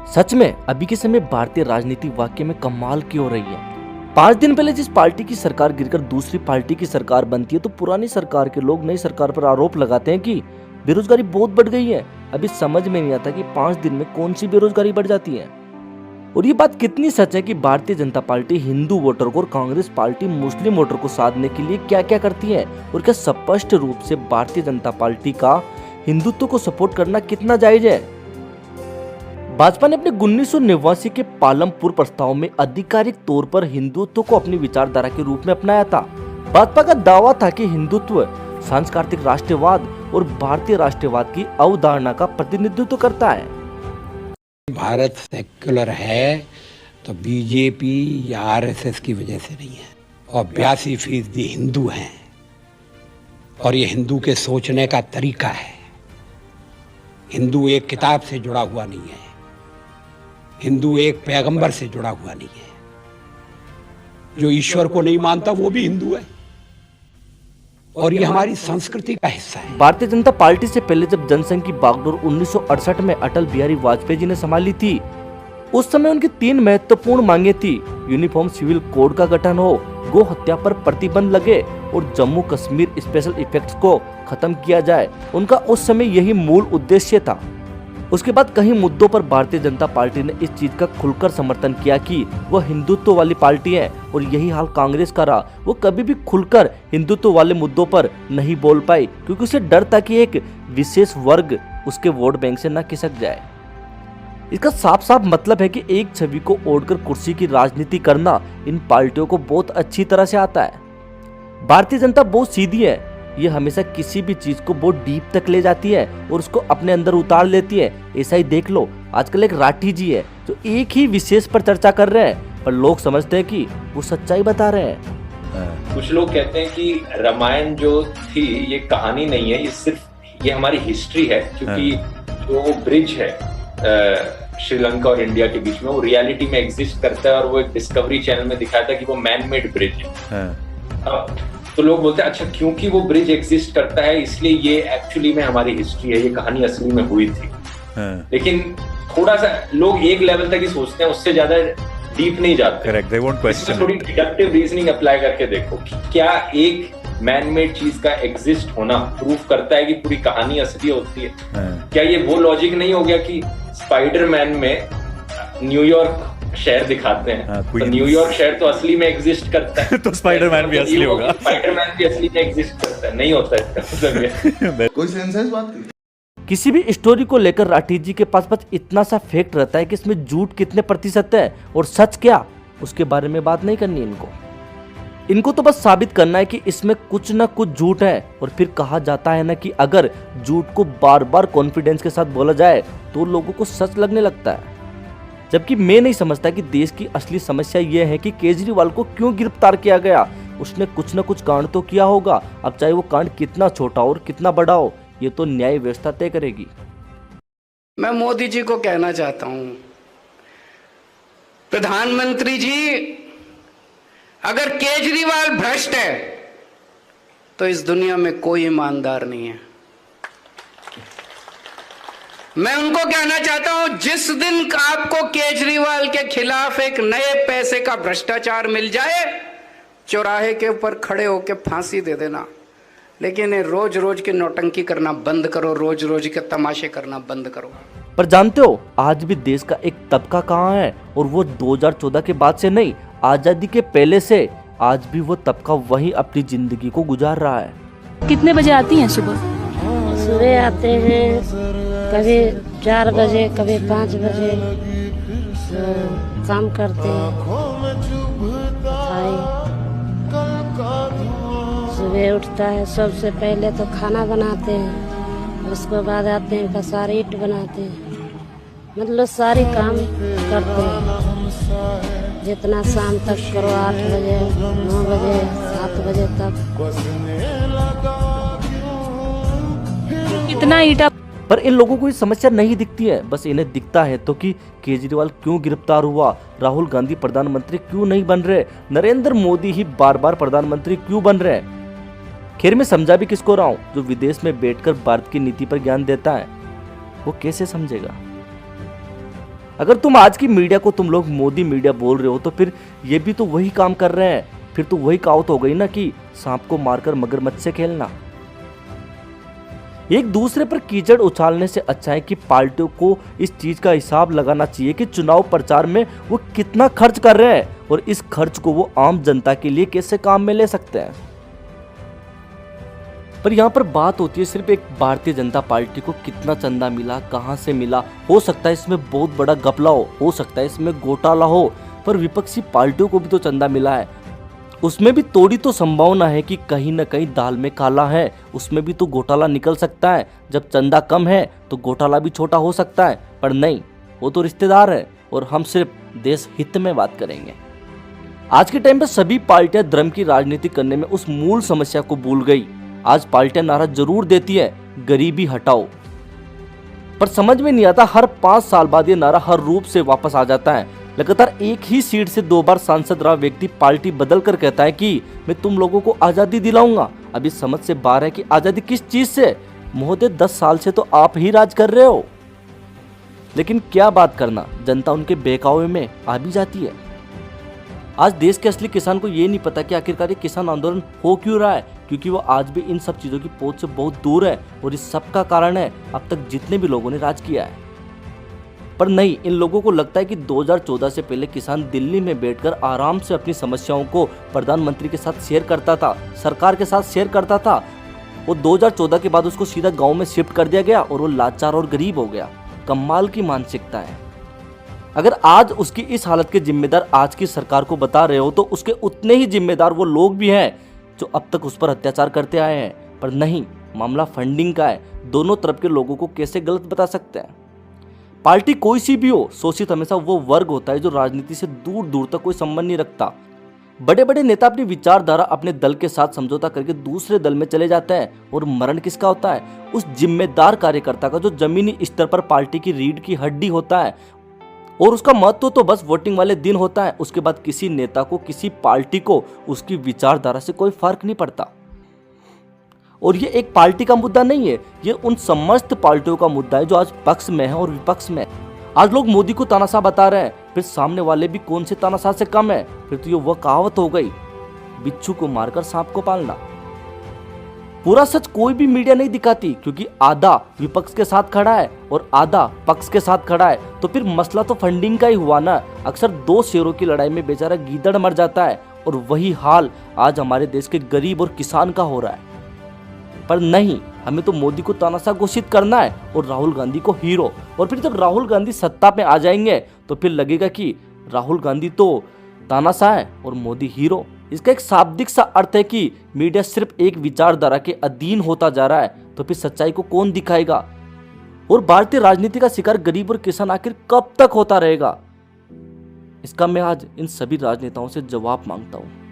सच में अभी के समय भारतीय राजनीति वाकई में कमाल की हो रही है। 5 दिन पहले जिस पार्टी की सरकार गिरकर दूसरी पार्टी की सरकार बनती है तो पुरानी सरकार के लोग नई सरकार पर आरोप लगाते हैं कि बेरोजगारी बहुत बढ़ गई है। अभी समझ में नहीं आता कि 5 दिन में कौन सी बेरोजगारी बढ़ जाती है। और ये बात कितनी सच है कि भारतीय जनता पार्टी हिंदू वोटर को और कांग्रेस पार्टी मुस्लिम वोटर को साधने के लिए क्या क्या करती है, और क्या स्पष्ट रूप से भारतीय जनता पार्टी का हिंदुत्व को सपोर्ट करना कितना जायज है। भाजपा ने अपने 1989 के पालमपुर प्रस्ताव में आधिकारिक तौर पर हिंदुत्व को अपनी विचारधारा के रूप में अपनाया था। भाजपा का दावा था कि हिंदुत्व सांस्कृतिक राष्ट्रवाद और भारतीय राष्ट्रवाद की अवधारणा का प्रतिनिधित्व करता है। भारत सेक्युलर है तो बीजेपी या आरएसएस की वजह से नहीं है, और 82% हिंदू हैं, और ये हिंदू के सोचने का तरीका है। हिंदू एक किताब से जुड़ा हुआ नहीं है, हिंदू एक पैगंबर से जुड़ा हुआ नहीं है। जो ईश्वर को नहीं मानता वो भी हिंदू है, और ये हमारी संस्कृति का हिस्सा है। भारतीय जनता पार्टी से पहले जब जनसंघ की बागडोर 1968 में अटल बिहारी वाजपेयी जी ने संभाली थी, उस समय उनकी 3 महत्वपूर्ण मांगे थी। यूनिफॉर्म सिविल कोड का गठन हो, गो हत्या पर प्रतिबंध लगे और जम्मू कश्मीर स्पेशल इफेक्ट्स को खत्म किया जाए। उनका उस समय यही मूल उद्देश्य था। उसके बाद कई मुद्दों पर भारतीय जनता पार्टी ने इस चीज का खुलकर समर्थन किया कि वह हिंदुत्व वाली पार्टी है, और यही हाल कांग्रेस का रहा। वो कभी भी खुलकर हिंदुत्व वाले मुद्दों पर नहीं बोल पाई, क्योंकि उसे डर था कि एक विशेष वर्ग उसके वोट बैंक से न खिसक जाए। इसका साफ साफ मतलब है कि एक छवि को ओढ़कर कुर्सी की राजनीति करना इन पार्टियों को बहुत अच्छी तरह से आता है। भारतीय जनता बहुत सीधी है, ये हमेशा किसी भी चीज को बहुत डीप तक ले जाती है और उसको अपने अंदर उतार लेती है। ऐसा ही देख लो, आजकल एक राठी जी है जो एक ही विशेष पर चर्चा कर रहे हैं, पर लोग समझते हैं कि वो सच्चाई बता रहे हैं। कुछ लोग कहते हैं कि रामायण जो थी ये कहानी नहीं है, ये हमारी हिस्ट्री है, क्योंकि जो ब्रिज है श्रीलंका और इंडिया के बीच में वो रियलिटी में एग्जिस्ट करता है, और वो एक डिस्कवरी चैनल में दिखाया था कि वो मैन मेड ब्रिज है। तो लोग बोलते हैं अच्छा क्योंकि वो ब्रिज एग्जिस्ट करता है इसलिए ये एक्चुअली में हमारी हिस्ट्री है, ये कहानी असली में हुई थी। लेकिन थोड़ा सा लोग एक लेवल तक ही सोचते हैं, उससे ज्यादा डीप नहीं जाते। Correct, they won't question. थोड़ी डिडक्टिव रीजनिंग अप्लाई करके देखो कि क्या एक मैन मेड चीज का एग्जिस्ट होना प्रूफ करता है कि पूरी कहानी असली होती है। क्या ये वो लॉजिक नहीं हो गया कि स्पाइडरमैन में न्यूयॉर्क शहर दिखाते हैं, तो न्यूयॉर्क शहर तो असली में एग्जिस्ट करता है तो स्पाइडरमैन भी असली होगा। स्पाइडरमैन भी असली में एग्जिस्ट करता है, नहीं होता है। कोई सेंस है इस बात की? किसी भी स्टोरी को लेकर राठी जी के पास बस इतना सा फैक्ट रहता है कि इसमें झूठ कितने प्रतिशत है और सच क्या, उसके बारे में बात नहीं करनी इनको तो बस साबित करना है कि इसमें कुछ ना कुछ झूठ है। और फिर कहा जाता है ना कि अगर झूठ को बार बार कॉन्फिडेंस के साथ बोला जाए तो लोगों को सच लगने लगता है। जबकि मैं नहीं समझता कि देश की असली समस्या यह है कि केजरीवाल को क्यों गिरफ्तार किया गया। उसने कुछ न कुछ कांड तो किया होगा, अब चाहे वो कांड कितना छोटा हो और कितना बड़ा हो, ये तो न्याय व्यवस्था तय करेगी। मैं मोदी जी को कहना चाहता हूं, प्रधानमंत्री जी, अगर केजरीवाल भ्रष्ट है तो इस दुनिया में कोई ईमानदार नहीं है। मैं उनको कहना चाहता हूं, जिस दिन आपको केजरीवाल के खिलाफ एक नए पैसे का भ्रष्टाचार मिल जाए, चौराहे के ऊपर खड़े होकर फांसी दे देना। लेकिन रोज रोज की नौटंकी करना बंद करो, रोज रोज के तमाशे करना बंद करो। पर जानते हो आज भी देश का एक तबका कहाँ है, और वो 2014 के बाद से नहीं, आजादी के पहले से आज भी वो तबका वही अपनी जिंदगी को गुजार रहा है। कितने बजे आती हैं सुबह? सुबह आते हैं कभी 4 बजे, कभी 5 बजे। काम करते हैं, सुबह उठता है, सबसे पहले तो खाना बनाते हैं, उसके बाद आते हैं पसार ईंट बनाते हैं, मतलब सारी काम करते हैं। जितना शाम तक करो, 8 बजे, 9 बजे, 7 बजे तक। कितना ईंटा। पर इन लोगों को ये समस्या नहीं दिखती है, बस इन्हें दिखता है तो कि केजरीवाल क्यों गिरफ्तार हुआ, राहुल गांधी प्रधानमंत्री क्यों नहीं बन रहे, नरेंद्र मोदी ही बार बार प्रधानमंत्री क्यों बन रहे हैं। खैर मैं समझा भी किसको रहा हूँ, जो विदेश में बैठकर भारत की नीति पर ज्ञान देता है वो कैसे समझेगा। अगर तुम आज की मीडिया को तुम लोग मोदी मीडिया बोल रहे हो तो फिर ये भी तो वही काम कर रहे हैं। फिर तो वही कहावत हो गई ना कि सांप को मारकर मगरमच्छ से खेलना। एक दूसरे पर कीचड़ उछालने से अच्छा है कि पार्टियों को इस चीज का हिसाब लगाना चाहिए कि चुनाव प्रचार में वो कितना खर्च कर रहे हैं और इस खर्च को वो आम जनता के लिए कैसे काम में ले सकते हैं। पर यहाँ पर बात होती है सिर्फ एक भारतीय जनता पार्टी को कितना चंदा मिला, कहां से मिला। हो सकता है इसमें बहुत बड़ा घपला हो सकता है इसमें घोटाला हो, पर विपक्षी पार्टियों को भी तो चंदा मिला है। उसमें भी थोड़ी तो संभावना है कि कहीं ना कहीं दाल में काला है, उसमें भी तो घोटाला निकल सकता है। जब चंदा कम है तो घोटाला भी छोटा हो सकता है, पर नहीं, वो तो रिश्तेदार है और हम सिर्फ देश हित में बात करेंगे। आज के टाइम पे सभी पार्टियां धर्म की राजनीति करने में उस मूल समस्या को भूल गई। आज पार्टियां नारा जरूर देती है गरीबी हटाओ, पर समझ में नहीं आता हर 5 साल बाद ये नारा हर रूप से वापस आ जाता है। लगातार एक ही सीट से 2 बार सांसद रहा व्यक्ति पार्टी बदल कर कहता है कि मैं तुम लोगों को आजादी दिलाऊंगा। अभी समझ से बाहर है कि आजादी किस चीज से। महोदय 10 साल से तो आप ही राज कर रहे हो। लेकिन क्या बात करना, जनता उनके बहकावे में आ भी जाती है। आज देश के असली किसान को ये नहीं पता कि आखिरकार ये किसान आंदोलन हो क्यों रहा है, क्योंकि वो आज भी इन सब चीजों की पहुंच से बहुत दूर है और इस सब का कारण है अब तक जितने भी लोगों ने राज किया है। पर नहीं, इन लोगों को लगता है कि 2014 से पहले किसान दिल्ली में बैठकर आराम से अपनी समस्याओं को प्रधानमंत्री के साथ शेयर करता था, सरकार के साथ शेयर करता था। वो 2014 के बाद उसको सीधा गांव में शिफ्ट कर दिया गया और वो लाचार और गरीब हो गया। कमाल की मानसिकता है। अगर आज उसकी इस हालत के जिम्मेदार आज की सरकार को बता रहे हो तो उसके उतने ही जिम्मेदार वो लोग भी हैं जो अब तक उस पर अत्याचार करते आए हैं। पर नहीं, मामला फंडिंग का है। दोनों तरफ के लोगों को कैसे गलत बता सकते हैं। पार्टी कोई सी भी हो, शोषित हमेशा वो वर्ग होता है जो राजनीति से दूर दूर तक कोई संबंध नहीं रखता। बड़े बड़े नेता अपनी विचारधारा अपने दल के साथ समझौता करके दूसरे दल में चले जाते हैं और मरण किसका होता है? उस जिम्मेदार कार्यकर्ता का जो जमीनी स्तर पर पार्टी की रीढ़ की हड्डी होता है और उसका महत्व तो बस वोटिंग वाले दिन होता है। उसके बाद किसी नेता को, किसी पार्टी को उसकी विचारधारा से कोई फर्क नहीं पड़ता। और ये एक पार्टी का मुद्दा नहीं है, ये उन समस्त पार्टियों का मुद्दा है जो आज पक्ष में है और विपक्ष में। आज लोग मोदी को तानाशाह बता रहे हैं, फिर सामने वाले भी कौन से तानाशाह से कम है। फिर तो ये वह कहावत हो गई, बिच्छू को मारकर सांप को पालना। पूरा सच कोई भी मीडिया नहीं दिखाती, क्योंकि आधा विपक्ष के साथ खड़ा है और आधा पक्ष के साथ खड़ा है। तो फिर मसला तो फंडिंग का ही हुआ ना। अक्सर 2 शेरों की लड़ाई में बेचारा गीदड़ मर जाता है और वही हाल आज हमारे देश के गरीब और किसान का हो रहा है। पर नहीं, हमें तो मोदी को तानाशाह घोषित करना है और राहुल गांधी को हीरो। और फिर जब राहुल गांधी सत्ता में आ जाएंगे तो फिर लगेगा कि राहुल गांधी तो तानाशाह है और मोदी हीरो। इसका एक शाब्दिक सा अर्थ है कि मीडिया सिर्फ एक विचारधारा के अधीन होता जा रहा है। तो फिर सच्चाई को कौन दिखाएगा? और भारतीय राजनीति का शिकार गरीब और किसान आखिर कब तक होता रहेगा? इसका मैं आज इन सभी राजनेताओं से जवाब मांगता हूं।